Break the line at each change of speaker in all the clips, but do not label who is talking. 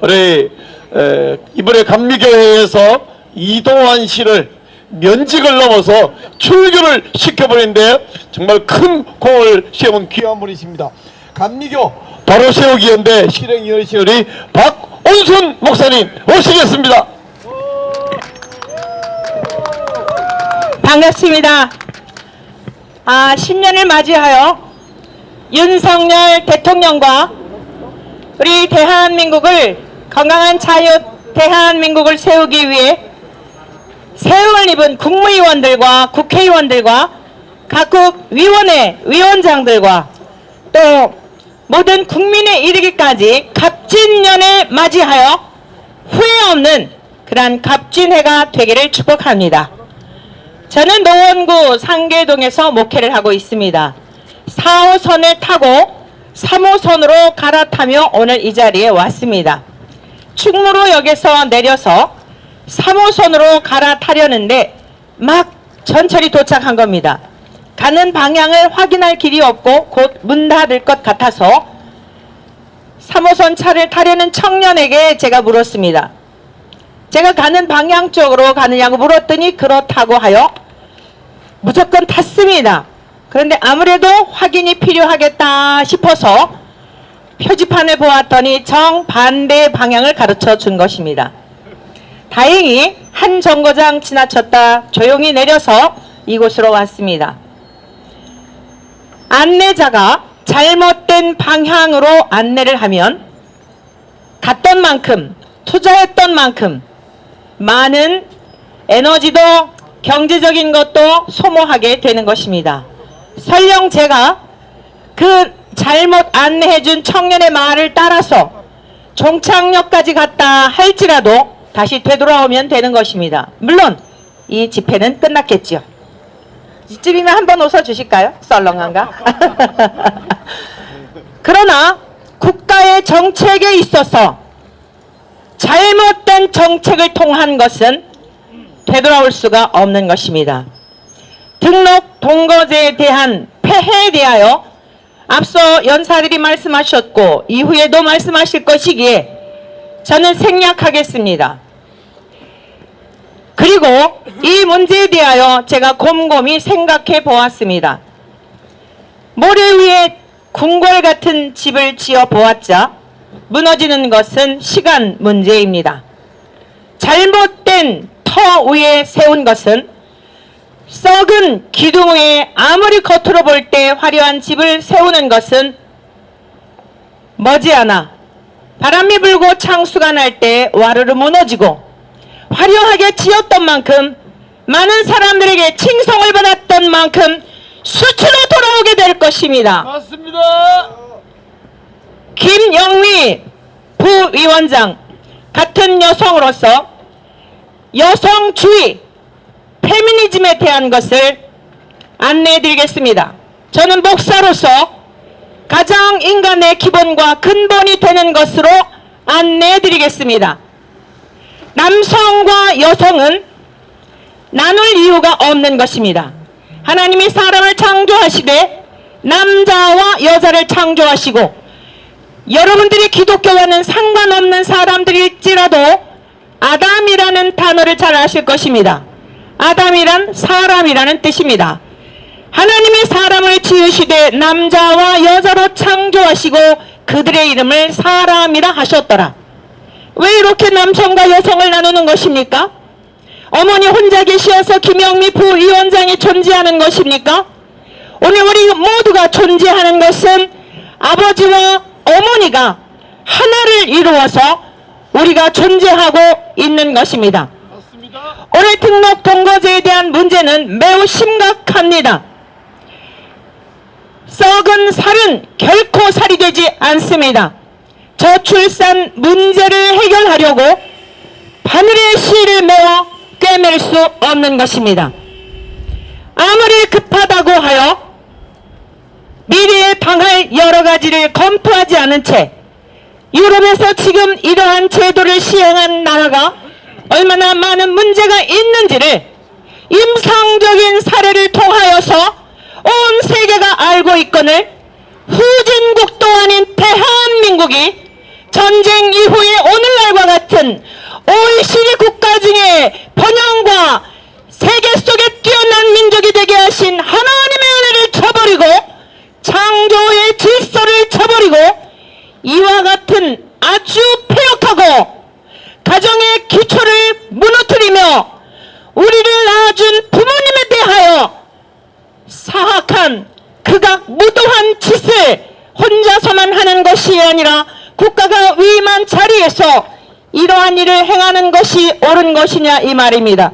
우리 이번에 감리교회에서 이동환 씨를 면직을 넘어서 출교를 시켜버린데 정말 큰 공을 세운 귀한 분이십니다. 감리교 바로 세우기 연대 실행위원이신 우리 박온순 목사님 모시겠습니다.
반갑습니다. 신년을 맞이하여 윤석열 대통령과 우리 대한민국을 건강한 자유 대한민국을 세우기 위해 세움을 입은 국무위원들과 국회의원들과 각국 위원회 위원장들과 또 모든 국민에 이르기까지 갑진년을 맞이하여 후회 없는 그러한 갑진해가 되기를 축복합니다. 저는 노원구 상계동에서 목회를 하고 있습니다. 4호선을 타고 3호선으로 갈아타며 오늘 이 자리에 왔습니다. 충무로역에서 내려서 3호선으로 갈아타려는데 막 전철이 도착한 겁니다. 가는 방향을 확인할 길이 없고 곧 문 닫을 것 같아서 3호선 차를 타려는 청년에게 제가 물었습니다. 제가 가는 방향 쪽으로 가느냐고 물었더니 그렇다고 하여 무조건 탔습니다. 그런데 아무래도 확인이 필요하겠다 싶어서 표지판을 보았더니 정반대 방향을 가르쳐 준 것입니다. 다행히 한 정거장 지나쳤다 조용히 내려서 이곳으로 왔습니다. 안내자가 잘못된 방향으로 안내를 하면 갔던 만큼 투자했던 만큼 많은 에너지도 경제적인 것도 소모하게 되는 것입니다. 설령 제가 그 잘못 안내해준 청년의 말을 따라서 종착역까지 갔다 할지라도 다시 되돌아오면 되는 것입니다. 물론 이 집회는 끝났겠죠. 이쯤이면 한번 웃어주실까요? 썰렁한가? 그러나 국가의 정책에 있어서 잘못된 정책을 통한 것은 되돌아올 수가 없는 것입니다. 등록 동거제에 대한 폐해에 대하여 앞서 연사들이 말씀하셨고 이후에도 말씀하실 것이기에 저는 생략하겠습니다. 그리고 이 문제에 대하여 제가 곰곰이 생각해 보았습니다. 모래 위에 궁궐 같은 집을 지어 보았자 무너지는 것은 시간 문제입니다. 잘못된 터 위에 세운 것은 썩은 기둥 위에 아무리 겉으로 볼 때 화려한 집을 세우는 것은 머지않아 바람이 불고 창수가 날 때 와르르 무너지고 화려하게 지었던 만큼 많은 사람들에게 칭송을 받았던 만큼 수치로 돌아오게 될 것입니다.
맞습니다.
김영미 부위원장 같은 여성으로서 여성주의 페미니즘에 대한 것을 안내해 드리겠습니다. 저는 목사로서 가장 인간의 기본과 근본이 되는 것으로 안내해 드리겠습니다. 남성과 여성은 나눌 이유가 없는 것입니다. 하나님이 사람을 창조하시되 남자와 여자를 창조하시고 여러분들이 기독교와는 상관없는 사람들일지라도 아담이라는 단어를 잘 아실 것입니다. 아담이란 사람이라는 뜻입니다. 하나님이 사람을 지으시되 남자와 여자로 창조하시고 그들의 이름을 사람이라 하셨더라. 왜 이렇게 남성과 여성을 나누는 것입니까? 어머니 혼자 계시어서 김영미 부위원장이 존재하는 것입니까? 오늘 우리 모두가 존재하는 것은 아버지와 어머니가 하나를 이루어서 우리가 존재하고 있는 것입니다.
맞습니다.
오늘 등록 동거제에 대한 문제는 매우 심각합니다. 썩은 살은 결코 살이 되지 않습니다. 저출산 문제를 해결하려고 바늘에 실을 메워 꿰맬 수 없는 것입니다. 아무리 급하다고 하여 미래에 당할 여러 가지를 검토하지 않은 채 유럽에서 지금 이러한 제도를 시행한 나라가 얼마나 많은 문제가 있는지를 임상적인 사례를 통하여서 온 세계가 알고 있거늘 후진국도 아닌 대한민국이 전쟁 이후에 오늘날 아니라 국가가 위임한 자리에서 이러한 일을 행하는 것이 옳은 것이냐 이 말입니다.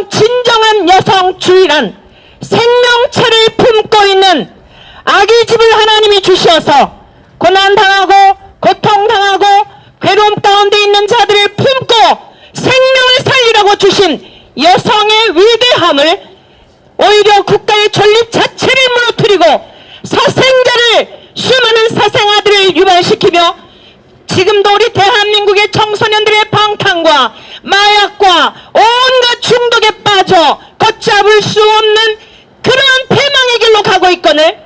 진정한 여성주의란 생명체를 품고 있는 아기 집을 하나님이 주셔서 고난당하고 고통당하고 괴로움 가운데 있는 자들을 품고 생명을 살리라고 주신 여성의 위대함을 오히려 국가의 존립 자체를 무너뜨리고 수많은 사생아들을 유발시키며 지금도 우리 대한민국의 청소년들의 방탕과 마약과 온갖 중독에 빠져 걷잡을 수 없는 그런 패망의 길로 가고 있거늘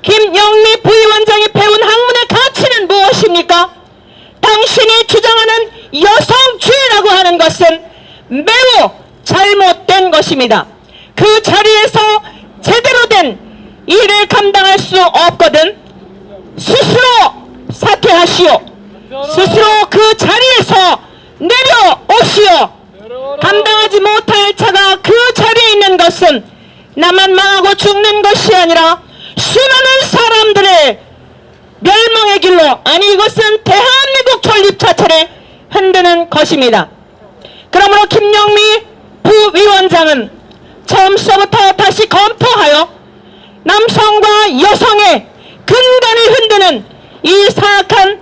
김영미 부위원장이 배운 학문의 가치는 무엇입니까? 당신이 주장하는 여성주의라고 하는 것은 매우 잘못된 것입니다. 그 자리에서 제대로 된 일을 감당할 수 없거든 스스로 사퇴하시오. 스스로 그 자리에서 내려오시오. 감당하지 못할 자가 그 자리에 있는 것은 나만 망하고 죽는 것이 아니라 수많은 사람들의 멸망의 길로, 아니 이것은 대한민국 존립 자체를 흔드는 것입니다. 그러므로 김영미 부위원장은 처음서부터 다시 검토하여 남성과 여성의 근간을 흔드는 이 사악한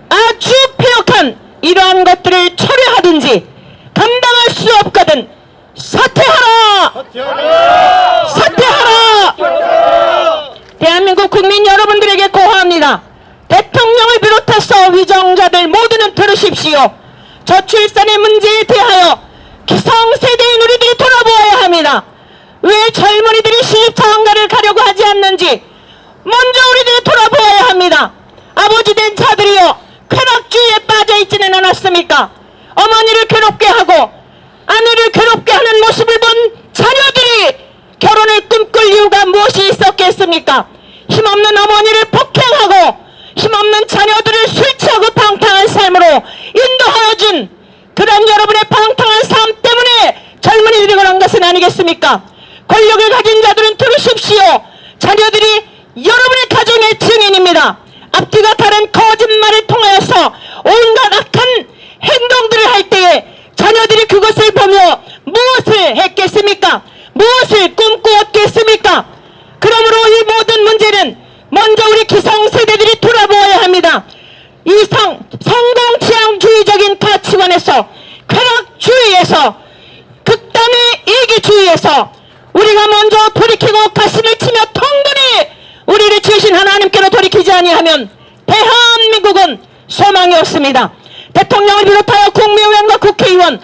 아주 폐역한 이러한 것들을 철회하든지 감당할 수 없거든 사퇴하라! 사퇴하라! 대한민국 국민 여러분들에게 고하합니다. 대통령을 비롯해서 위정자들 모두는 들으십시오. 저출산의 문제에 대하여 기성세대인 우리들이 돌아보아야 합니다. 왜 젊은이들이 시집장가를 가려고 하지 않는지 먼저 우리들이 돌아보아야 합니다. 아버지 된 자들이여 쾌락주의에 빠져있지는 않았습니까? 어머니를 괴롭게 하고 아내를 괴롭게 하는 모습을 본 자녀들이 결혼을 꿈꿀 이유가 무엇이 있었겠습니까? 힘없는 어머니를 폭행하고 힘없는 자녀들을 술 취하고 방탕한 삶으로 인도하여준 그런 여러분의 방탕한 삶 때문에 젊은이들이 그런 것은 아니겠습니까? 권력을 가진 자들은 들으십시오. 자녀들이 여러분의 가정의 증인입니다. 앞뒤가 다른 거짓말을 통하여서 온갖 악한 행동들을 할 때에 자녀들이 그것을 보며 무엇을 했겠습니까? 무엇을 꿈꾸었겠습니까? 그러므로 이 모든 문제는 먼저 우리 기성세대들이 돌아보아야 합니다. 이 성공지향주의적인 가치관에서 쾌락주의에서 극단의 이기주의에서 우리가 먼저 돌이키고 가슴을 치며 통분히 우리를 지으신 하나님께로 돌이키지 아니하면 대한민국은 소망이 없습니다. 대통령을 비롯하여 국무위원과 국회의원,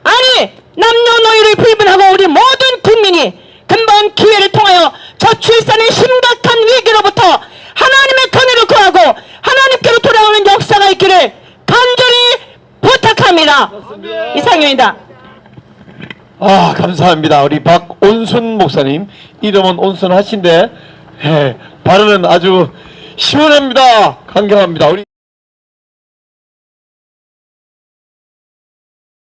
아니 남녀노이를 불문하고 우리 모든 국민이 근본 기회를 통하여 저출산의 심각한 위기로부터 하나님의 권위를 구하고 하나님께로 돌아오는 역사가 있기를 간절히 부탁합니다. 이상입니다.
감사합니다. 우리 박온순 목사님, 이름은 온순하신데 발언은 아주 시원합니다. 강경합니다. 우리